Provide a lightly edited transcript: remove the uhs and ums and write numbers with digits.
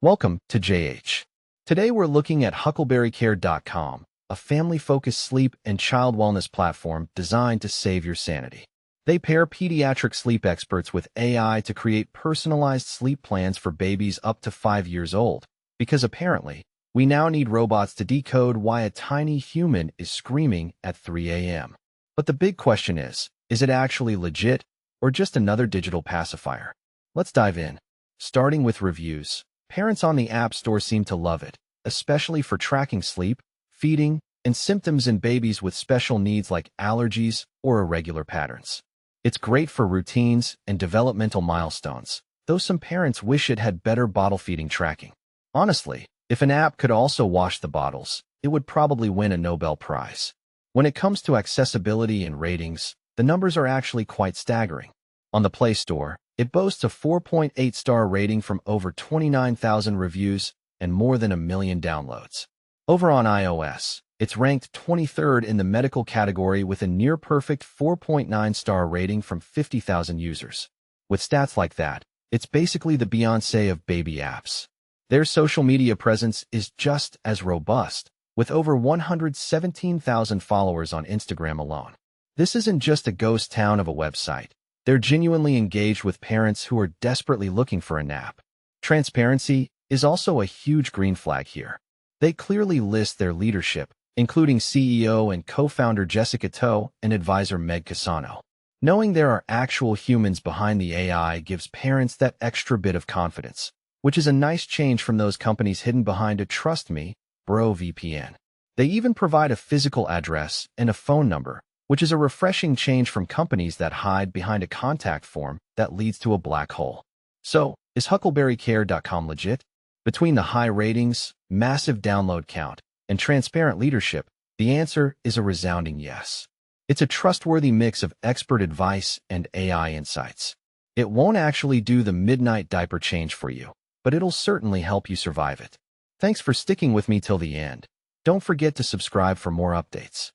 Welcome to JH. Today we're looking at huckleberrycare.com, a family-focused sleep and child wellness platform designed to save your sanity. They pair pediatric sleep experts with AI to create personalized sleep plans for babies up to 5 years old, because apparently, we now need robots to decode why a tiny human is screaming at 3 a.m. But the big question is it actually legit or just another digital pacifier? Let's dive in. Starting with reviews. Parents on the App Store seem to love it, especially for tracking sleep, feeding, and symptoms in babies with special needs like allergies or irregular patterns. It's great for routines and developmental milestones, though some parents wish it had better bottle feeding tracking. Honestly, if an app could also wash the bottles, it would probably win a Nobel Prize. When it comes to accessibility and ratings, the numbers are actually quite staggering. On the Play Store, it boasts a 4.8-star rating from over 29,000 reviews and more than 1 million downloads. Over on iOS, it's ranked 23rd in the medical category with a near-perfect 4.9-star rating from 50,000 users. With stats like that, it's basically the Beyoncé of baby apps. Their social media presence is just as robust, with over 117,000 followers on Instagram alone. This isn't just a ghost town of a website. They're genuinely engaged with parents who are desperately looking for a nap. Transparency is also a huge green flag here. They clearly list their leadership, including CEO and co-founder Jessica Toe and advisor Meg Casano. Knowing there are actual humans behind the AI gives parents that extra bit of confidence, which is a nice change from those companies hidden behind a "Trust Me, Bro" VPN. They even provide a physical address and a phone number, which is a refreshing change from companies that hide behind a contact form that leads to a black hole. So, is huckleberrycare.com legit? Between the high ratings, massive download count, and transparent leadership, the answer is a resounding yes. It's a trustworthy mix of expert advice and AI insights. It won't actually do the midnight diaper change for you, but it'll certainly help you survive it. Thanks for sticking with me till the end. Don't forget to subscribe for more updates.